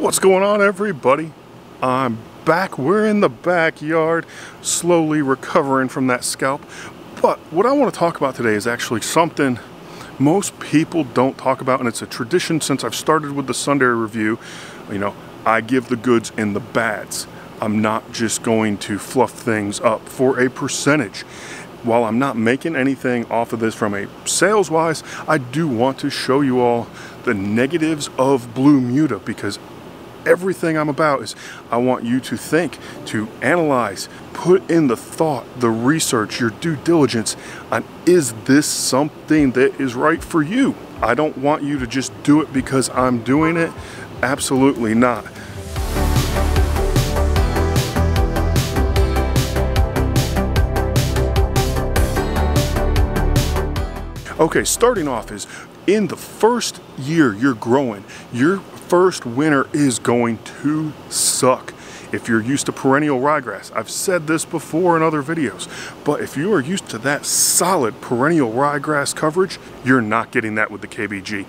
What's going on, everybody? I'm back. We're in the backyard, slowly recovering from that scalp. But what I want to talk about today is actually something most people don't talk about, and it's a tradition since I've started with the Sunday review. You know, I give the goods and the bads. I'm not just going to fluff things up for a percentage. While I'm not making anything off of this from a sales wise, I do want to show you all the negatives of BLUEMUDA, because everything I'm about is I want you to think, to analyze, put in the thought, the research, your due diligence on, is this something that is right for you? I don't want you to just do it because I'm doing it. Absolutely not. Okay, starting off is in the first year you're growing, your first winter is going to suck. If you're used to perennial ryegrass, I've said this before in other videos, but if you are used to that solid perennial ryegrass coverage, you're not getting that with the KBG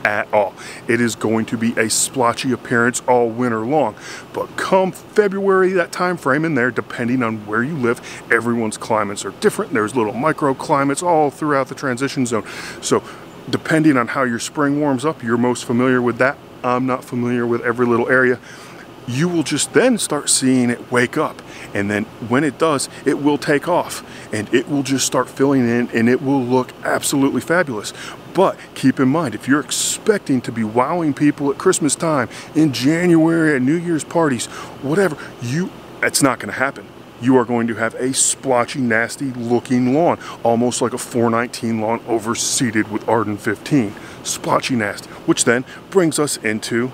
at all. It is going to be a splotchy appearance all winter long. But come February, that time frame in there, depending on where you live, everyone's climates are different. There's little microclimates all throughout the transition zone. So depending on how your spring warms up, you're most familiar with that. I'm not familiar with every little area. You will just then start seeing it wake up, and then when it does, it will take off and it will just start filling in and it will look absolutely fabulous. But keep in mind, if you're expecting to be wowing people at Christmas time, in January, at New Year's parties, whatever, it's not going to happen. You are going to have a splotchy, nasty looking lawn, almost like a 419 lawn overseeded with Arden 15. Splotchy, nasty, which then brings us into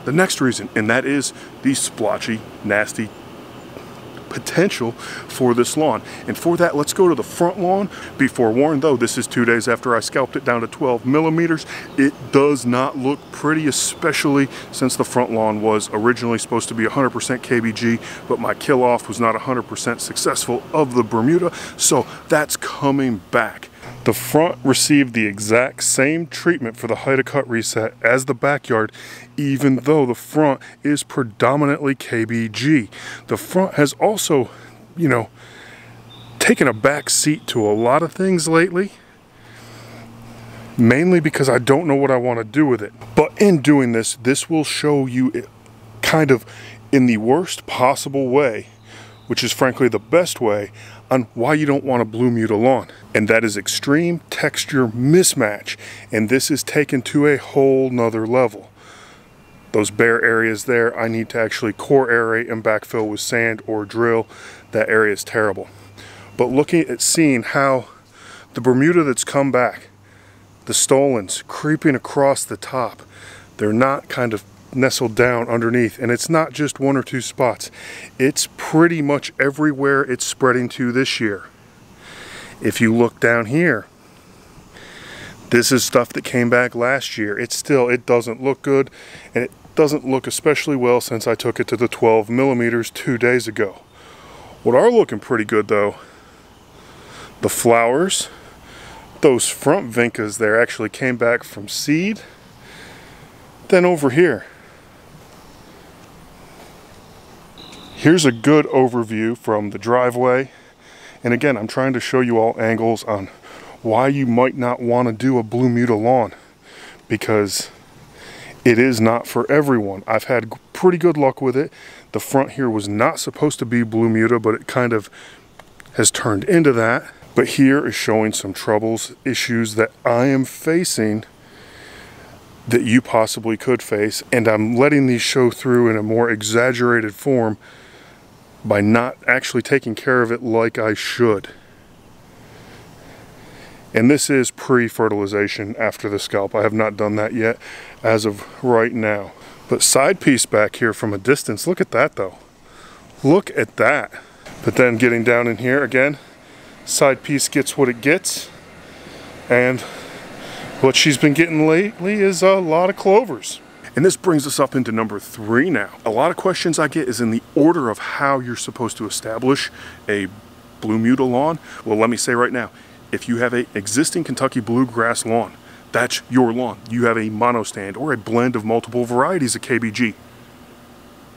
the next reason, and that is the splotchy, nasty potential for this lawn. And for that, let's go to the front lawn. Be forewarned though, this is 2 days after I scalped it down to 12 millimeters. It does not look pretty, especially since the front lawn was originally supposed to be 100% KBG, but my kill off was not 100% successful of the Bermuda, so that's coming back. The front received the exact same treatment for the height of cut reset as the backyard, even though the front is predominantly KBG. The front has also, you know, taken a back seat to a lot of things lately, mainly because I don't know what I want to do with it. But in doing this, this will show you it kind of in the worst possible way, which is frankly the best way, on why you don't want a BLUEMUDA lawn. And that is extreme texture mismatch. And this is taken to a whole nother level. Those bare areas there, I need to actually core aerate and backfill with sand or drill. That area is terrible. But looking at seeing how the Bermuda that's come back, the stolons creeping across the top, they're not kind of nestled down underneath, and it's not just one or two spots, it's pretty much everywhere it's spreading to this year. If you look down here, this is stuff that came back last year. It doesn't look good, and it doesn't look especially well since I took it to the 12 millimeters 2 days ago. What are looking pretty good though, the flowers, those front vincas there actually came back from seed. Then over here, here's a good overview from the driveway. And again, I'm trying to show you all angles on why you might not want to do a BLUEMUDA lawn, because it is not for everyone. I've had pretty good luck with it. The front here was not supposed to be BLUEMUDA, but it kind of has turned into that. But here is showing some troubles, issues that I am facing that you possibly could face, and I'm letting these show through in a more exaggerated form by not actually taking care of it like I should. And this is pre-fertilization after the scalp. I have not done that yet as of right now. But side piece back here from a distance, look at that though. Look at that. But then getting down in here again, side piece gets what it gets, and what she's been getting lately is a lot of clovers. And this brings us up into number 3 now. A lot of questions I get is in the order of how you're supposed to establish a BLUEMUDA lawn. Well, let me say right now, if you have an existing Kentucky bluegrass lawn, That's your lawn. You have a mono stand or a blend of multiple varieties of KBG.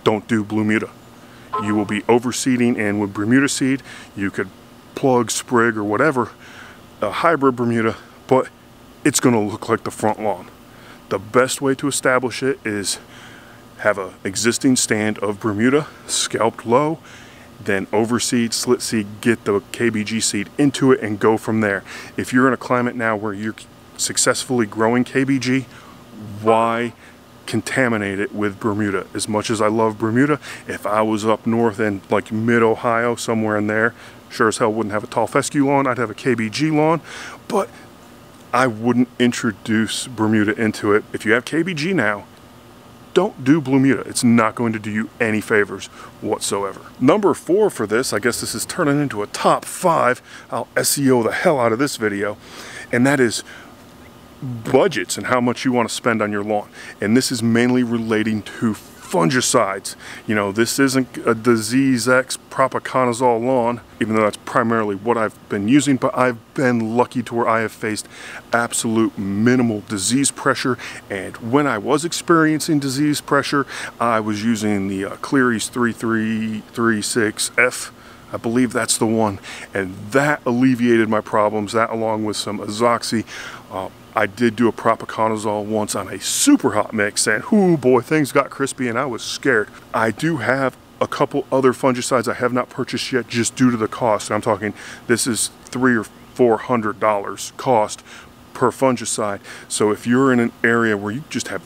Don't do Bermuda. You will be overseeding, and with Bermuda seed, you could plug, sprig, or whatever, a hybrid Bermuda, but it's going to look like the front lawn. The best way to establish it is have an existing stand of Bermuda, scalped low, then overseed, slit seed, get the KBG seed into it and go from there. If you're in a climate now where you're successfully growing KBG, why contaminate it with Bermuda? As much as I love Bermuda, if I was up north in like mid-Ohio, somewhere in there, sure as hell wouldn't have a tall fescue lawn. I'd have a KBG lawn, but I wouldn't introduce Bermuda into it. If you have KBG now, don't do Bermuda. It's not going to do you any favors whatsoever. Number 4 for this, I guess this is turning into a top 5. I'll SEO the hell out of this video, and that is budgets and how much you want to spend on your lawn. And this is mainly relating to fungicides. You know, this isn't a Disease X propiconazole lawn, even though that's primarily what I've been using, but I've been lucky to where I have faced absolute minimal disease pressure. And when I was experiencing disease pressure, I was using the Cleary's 3336F. I believe that's the one, and that alleviated my problems. That, along with some azoxy. I did do a propiconazole once on a super hot mix, and oh boy, things got crispy and I was scared. I do have a couple other fungicides I have not purchased yet just due to the cost. I'm talking, this is $300 or $400 cost per fungicide. So if you're in an area where you just have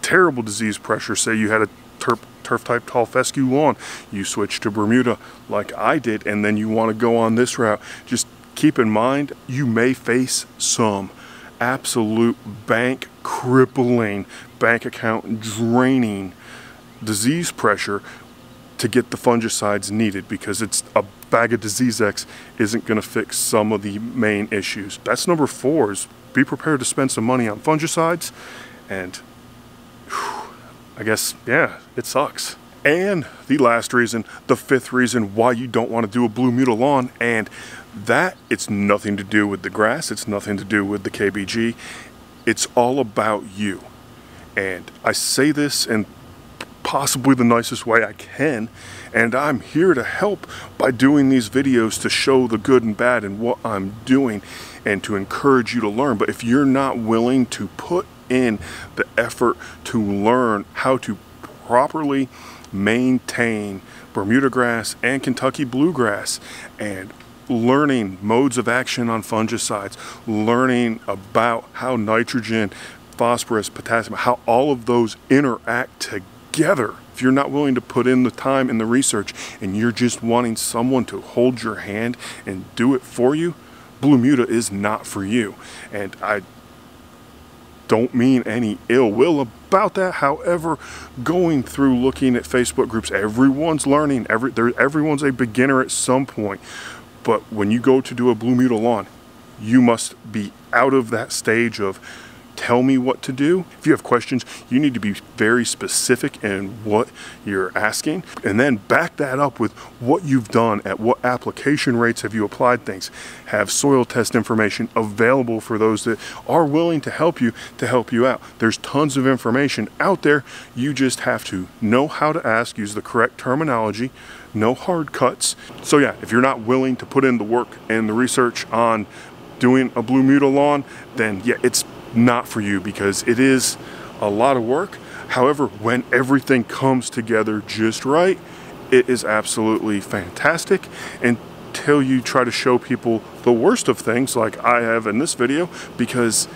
terrible disease pressure, say you had a turf type tall fescue lawn, you switch to Bermuda like I did, and then you want to go on this route, just keep in mind you may face some absolute bank crippling, bank account draining disease pressure to get the fungicides needed, because it's a bag of Disease X isn't going to fix some of the main issues. That's number 4, is be prepared to spend some money on fungicides. And whew, I guess, yeah, it sucks. And the last reason, the 5th reason why you don't want to do a Bermuda lawn, and that, it's nothing to do with the grass, it's nothing to do with the KBG, it's all about you. And I say this in possibly the nicest way I can, and I'm here to help by doing these videos to show the good and bad in what I'm doing and to encourage you to learn. But if you're not willing to put in the effort to learn how to properly maintain Bermuda grass and Kentucky bluegrass, and learning modes of action on fungicides, learning about how nitrogen, phosphorus, potassium, how all of those interact together. If you're not willing to put in the time and the research, and you're just wanting someone to hold your hand and do it for you, Bermuda is not for you. And I don't mean any ill will about that. However, going through looking at Facebook groups, everyone's learning, everyone's a beginner at some point. But when you go to do a Bermuda lawn, you must be out of that stage of tell me what to do. If you have questions, you need to be very specific in what you're asking, and then back that up with what you've done, at what application rates have you applied things. Have soil test information available for those that are willing to help you out. There's tons of information out there. You just have to know how to ask, use the correct terminology, no hard cuts. So yeah, if you're not willing to put in the work and the research on doing a Bermuda lawn, then yeah, it's not for you, because it is a lot of work. However, when everything comes together just right, it is absolutely fantastic. Until you try to show people the worst of things like I have in this video, because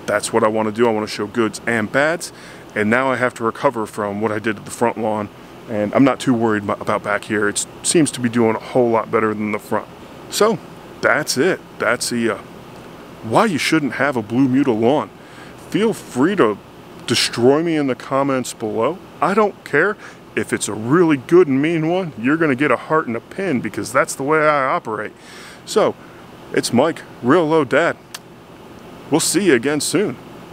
that's what I want to do. I want to show goods and bads, and now I have to recover from what I did at the front lawn, and I'm not too worried about back here. It seems to be doing a whole lot better than the front. So that's it. That's the why you shouldn't have a Bermuda lawn. Feel free to destroy me in the comments below. I don't care. If it's a really good and mean one, you're going to get a heart and a pin, because that's the way I operate. So, it's Mike, Real Low Dad. We'll see you again soon.